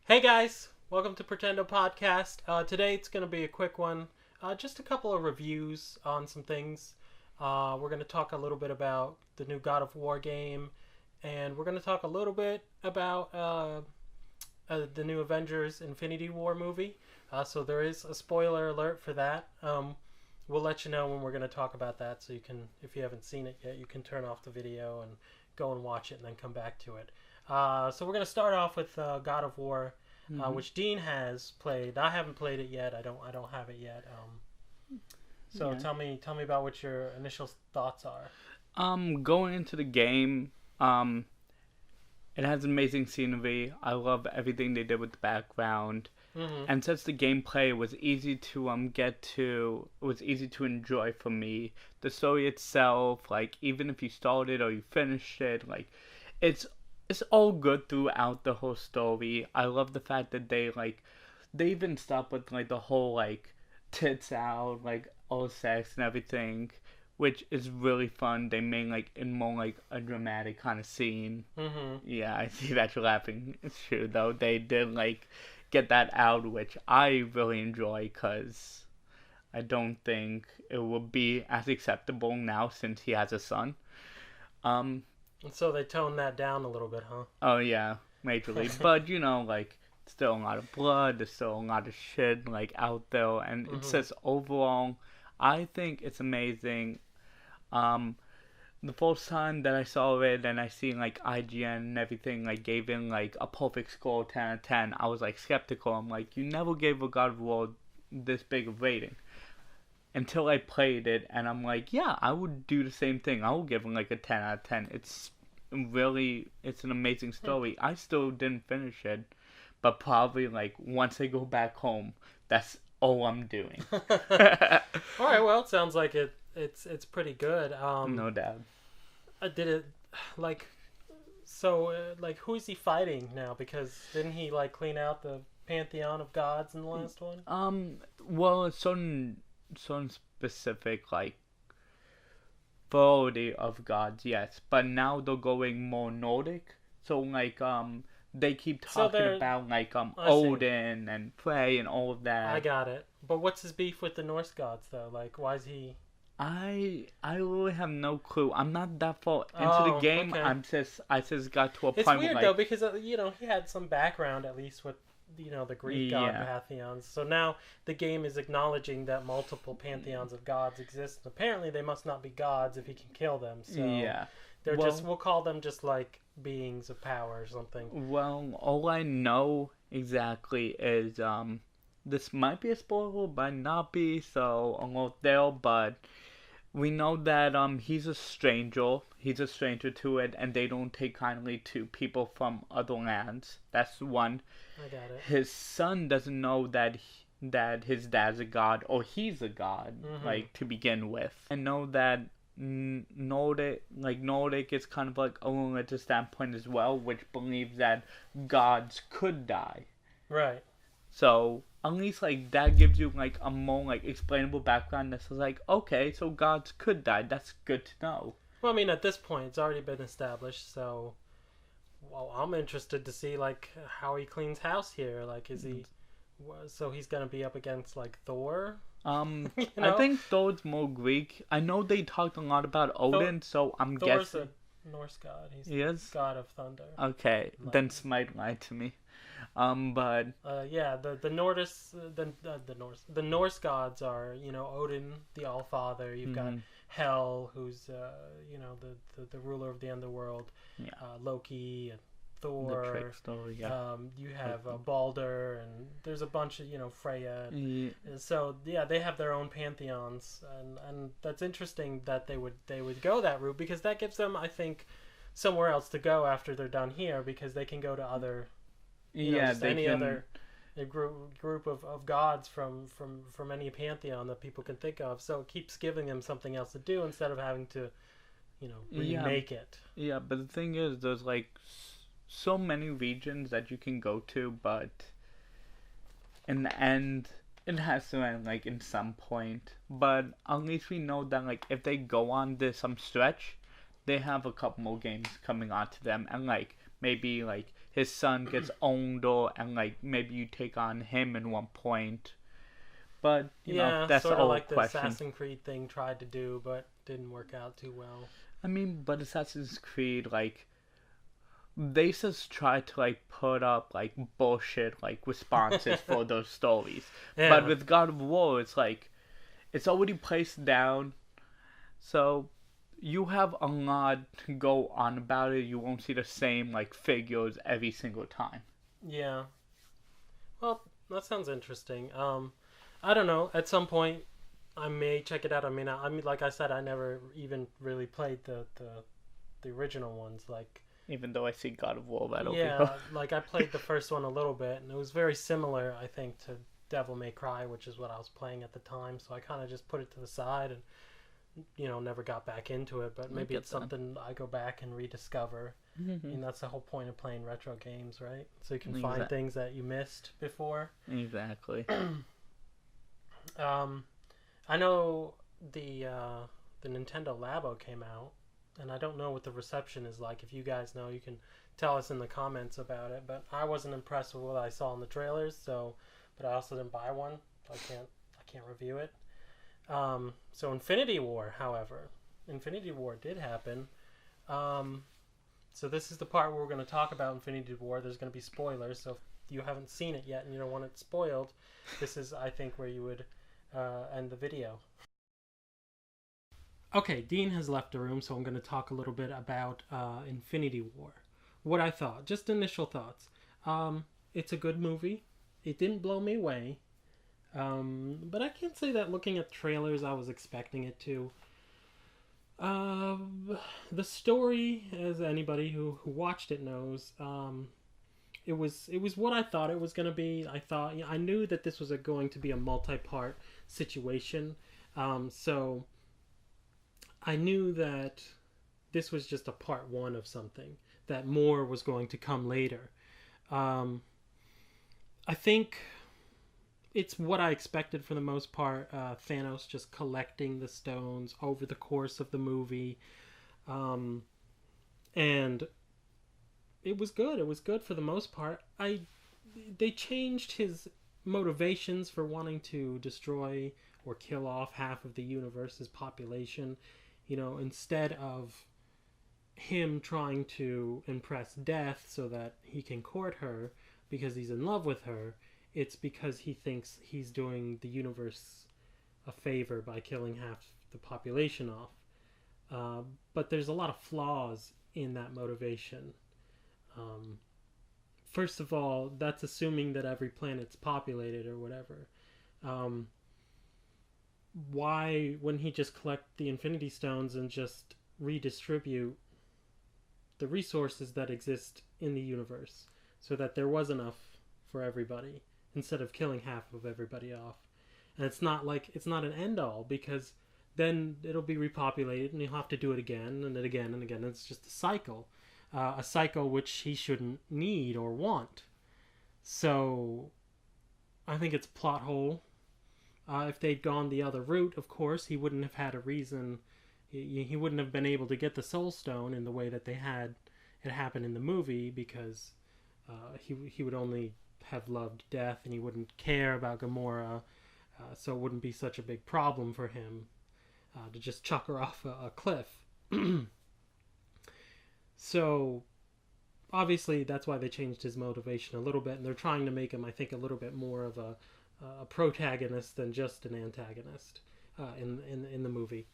Hey guys, welcome to Pretendo podcast. Today it's going to be a quick one, just a couple of reviews on some things. We're going to talk a little bit about the new God of War game, and we're going to talk a little bit about the new Avengers Infinity War movie. So there is a spoiler alert for that. We'll let you know when we're going to talk about that, so you can, if you haven't seen it yet, you can turn off the video and go and watch it and then come back to it. So we're going to start off with God of War, which Dean has played. I haven't played it yet. I don't have it yet. So Yeah. tell me about what your initial thoughts are. Going into the game, it has amazing scenery. I love everything they did with the background. Mm-hmm. And since the gameplay was easy to it was easy to enjoy for me. The story itself, like even if you started or you finished it, like it's it's all good throughout the whole story. I love the fact that they even stop with like the whole like tits out, like all sex and everything, which is really fun. They made like in more like a dramatic kind of scene. Mm-hmm. Yeah, I see that you're laughing. It's true though. They did like get that out, which I really enjoy because I don't think it would be as acceptable now since he has a son. Um. And so they toned that down a little bit, huh? Oh yeah, majorly. But like still a lot of blood. There's still a lot of shit like out there, and it Mm-hmm. says overall, I think it's amazing. Um, the first time that I saw it and I seen like IGN and everything like gave in like a perfect score 10 out of 10, I was like skeptical. I'm like, you never gave a God of War this big of rating until I played it, and I'm like, yeah, I would do the same thing. I would give it like a 10 out of 10. It's an amazing story. I still didn't finish it, but probably like once I go back home, that's all I'm doing. All right. Well, it sounds like it's pretty good. No doubt. Did it like so? Like, who is he fighting now? Because didn't he like clean out the pantheon of gods in the last one? Well, certain specific like variety of gods, yes, but now they're going more Nordic. So they keep So talking they're. about like I see. Odin and Frey and all of I that. got it. But what's his beef with the Norse gods though? Like, why is he? I really have no clue. I'm not that far into the Oh, game. okay. I just got to a It's point where weird though like because he had some background at least with the Greek god yeah, pantheons. So now the game is acknowledging that multiple pantheons of gods exist. Apparently they must not be gods if he can kill them. So yeah. they're just Well, we'll call them just like beings of power or something. all I know exactly is this might be a spoiler, might not be. So I'm not there, but we know that he's a stranger. He's a stranger to it, and they don't take kindly to people from other lands. That's one. I got it. His son doesn't know that his dad's a god or he's a god, Mm-hmm. like to begin with. I know that Nordic is kind of like a religious standpoint as well, which believes that gods could die. Right. So at least like that gives you like a more like explainable background that's like, okay, so gods could die. That's good to know. Well, I mean, at this point, it's already been established. So, well, I'm interested to see like how he cleans house here. Like, is he? So he's gonna be up against like Thor. you I know, think Thor's more Greek. I know they talked a lot about Thor, Odin, so I'm Thor's guessing a Norse god. He's he is. god of thunder. Okay, then Smite lied to me. But Yeah, the Nordic, the Norse gods are Odin, the All Father. You've got mhm, Hel, who's the ruler of the underworld. yeah, Loki and the Thor. trickster, yeah. You have Balder, and there's a bunch of Freya. Yeah, And so yeah, they have their own pantheons, and that's interesting that they would go that route because that gives them, I think, somewhere else to go after they're done here because they can go to other yeah, just they any can. other group of gods from any pantheon that people can think of. So it keeps giving them something else to do instead of having to Yeah, remake it. yeah, but the thing is, there's like so many regions that you can go to, but in the end, it has to end like in some point. But at least we know that like if they go on this some stretch, they have a couple more games coming onto them, and like maybe like his son gets owned, or and like maybe you take on him in one point. But Yeah, that's the sort of old like the question. Assassin's Creed thing tried to do, but didn't work out too well. I mean, but Assassin's Creed, like, they just try to like put up like bullshit like responses for those stories. But Yeah, with God of War, it's like it's already placed down, so you have a lot to go on about it. You won't see the same like figures every single time. yeah. Well, that sounds interesting. I don't know. At some point, I may check it out. I mean, like I said, I never even really played the original ones. Like, Even though I see God of War right over here. yeah, like I played the first one a little bit, and it was very similar, I think, to Devil May Cry, which is what I was playing at the time. So I kind of just put it to the side and never got back into it. But I maybe get it's that. something I go back and rediscover. Hmm. And that's the whole point of playing retro games, right? So you can find Exactly. things that you missed before. Exactly. Um, I know the Nintendo Labo came out, and I don't know what the reception is like. If you guys know, you can tell us in the comments about it. But I wasn't impressed with what I saw in the trailers, so but I also didn't buy one. So I can't review it. So Infinity War, however, Infinity War did happen. Um, so this is the part where we're going to talk about Infinity War. There's going to be spoilers, so if you haven't seen it yet and you don't want it spoiled, this is, I think, where you would end the video. Okay, Dean has left the room, so I'm going to talk a little bit about Infinity War. What I thought, just initial thoughts. It's a good movie. It didn't blow me away, but I can't say that looking at trailers I was expecting it to. Uh, the story, as anybody who watched it knows, it was what I thought it was going to be. I knew that this was going to be a multi-part situation, so I knew that this was just a part one of something. That more was going to come later. Um, I think it's what I expected for the most part. Thanos just collecting the stones over the course of the movie, um, and it was good. It was good for the most part. They changed his motivations for wanting to destroy or kill off half of the universe's population. Instead of him trying to impress Death so that he can court her because he's in love with her, it's because he thinks he's doing the universe a favor by killing half the population off. Uh, but there's a lot of flaws in that motivation. Um, First of all, that's assuming that every planet's populated or whatever. Um, why wouldn't he just collect the Infinity Stones and just redistribute the resources that exist in the universe so that there was enough for everybody instead of killing half of everybody off? And it's not an end all, because then it'll be repopulated and you'll have to do it again and then again and again. It's just a cycle which he shouldn't need or want. So I think it's a plot hole. If they'd gone the other route, of course, he wouldn't have had a reason. He wouldn't have been able to get the Soul Stone in the way that they had it happen in the movie, because he would only have loved Death and he wouldn't care about Gamora, so it wouldn't be such a big problem for him to just chuck her off a cliff. So obviously that's why they changed his motivation a little bit, and they're trying to make him, I think, a little bit more of a protagonist than just an antagonist in the movie.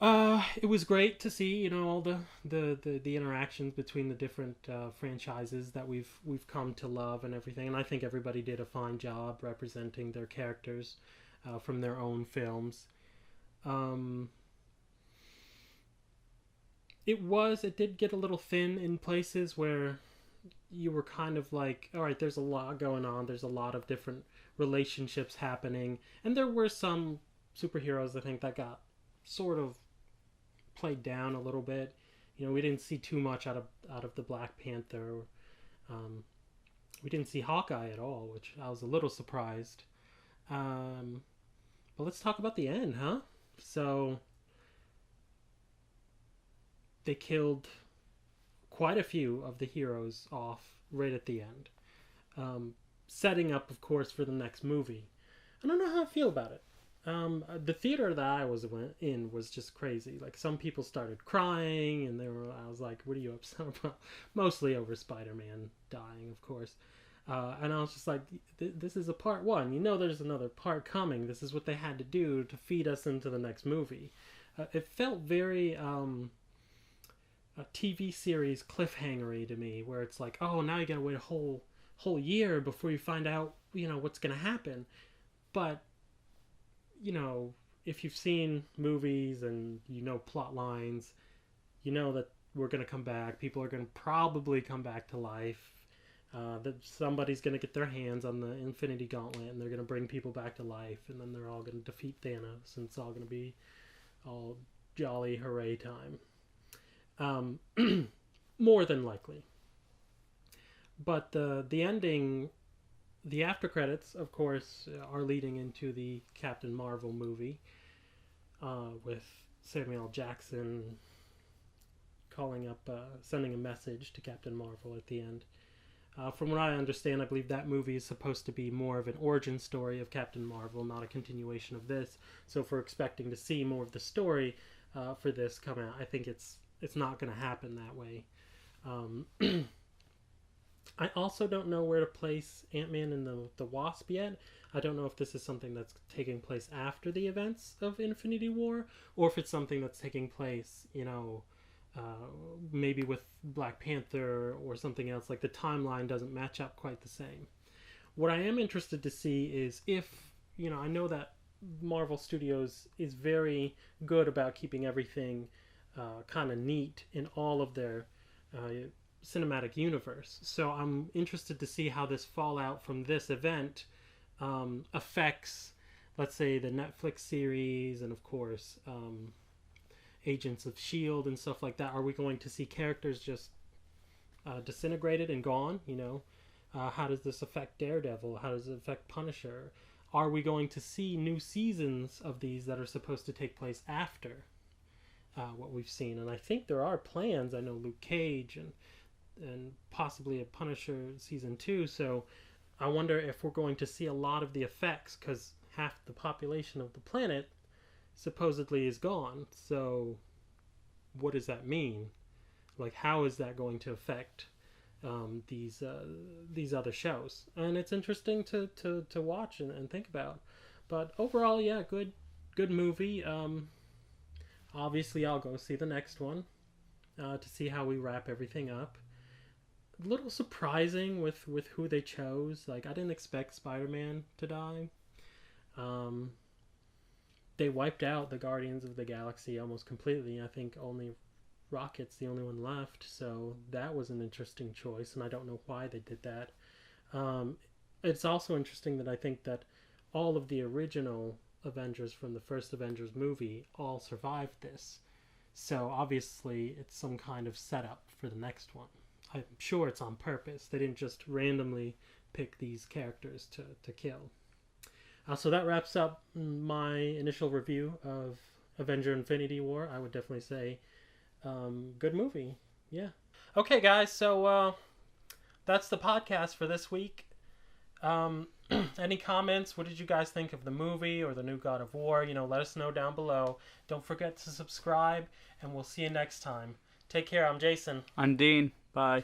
It was great to see, all the interactions between the different franchises that we've come to love and everything, and I think everybody did a fine job representing their characters from their own films. Um, it did get a little thin in places where you were kind of like, all right, there's a lot going on. There's a lot of different relationships happening, and there were some superheroes, I think, that got sort of played down a little bit. We didn't see too much out of the Black Panther. Um, we didn't see Hawkeye at all, which I was a little surprised. Um, but let's talk about the end, huh? So they killed quite a few of the heroes off right at the end. Setting up, of course, for the next movie. I don't know how I feel about it. The theater that I was in was just crazy. Like, some people started crying, and I was like, what are you upset about? Mostly over Spider-Man dying, of course. And I was just like, this is a part one. You know there's another part coming. This is what they had to do to feed us into the next movie. It felt very a TV series cliffhangery to me, where it's like, oh, now you gotta wait a whole year before you find out, what's gonna happen. But, if you've seen movies and plot lines, you know that we're gonna come back. People are gonna probably come back to life. That somebody's going to get their hands on the Infinity Gauntlet, and they're going to bring people back to life, and then they're all going to defeat Thanos, and it's all going to be all jolly hooray time. More than likely. But the ending, the after credits, of course, are leading into the Captain Marvel movie, with Samuel L. Jackson sending a message to Captain Marvel at the end. From what I understand, I believe that movie is supposed to be more of an origin story of Captain Marvel, not a continuation of this. So if we're expecting to see more of the story for this come out, I think it's not going to happen that way. I also don't know where to place Ant-Man and the Wasp yet. I don't know if this is something that's taking place after the events of Infinity War, or if it's something that's taking place, maybe with Black Panther or something else. Like, the timeline doesn't match up quite the same. What I am interested to see is if, I know that Marvel Studios is very good about keeping everything kind of neat in all of their cinematic universe. So I'm interested to see how this fallout from this event affects, let's say, the Netflix series, and of course Agents of S.H.I.E.L.D. and stuff like that. Are we going to see characters just disintegrated and gone? How does this affect Daredevil? How does it affect Punisher? Are we going to see new seasons of these that are supposed to take place after what we've seen? And I think there are plans. I know Luke Cage and possibly a Punisher season 2. So I wonder if we're going to see a lot of the effects, because half the population of the planet supposedly is gone. So what does that mean? Like, how is that going to affect these other shows? And it's interesting to watch and think about. But overall, yeah, good movie. Obviously I'll go see the next one to see how we wrap everything up. A little surprising with who they chose. Like, I didn't expect Spider-Man to die. They wiped out the Guardians of the Galaxy almost completely. I think only Rocket's the only one left, so that was an interesting choice, and I don't know why they did that. It's also interesting that I think that all of the original Avengers from the first Avengers movie all survived this. So obviously it's some kind of setup for the next one. I'm sure it's on purpose. They didn't just randomly pick these characters to kill. So that wraps up my initial review of Avenger Infinity War. I would definitely say good movie. Yeah. Okay, guys, so that's the podcast for this week. Any comments? What did you guys think of the movie or the new God of War? Let us know down below. Don't forget to subscribe, and we'll see you next time. Take care. I'm Jason. I'm Dean. Bye.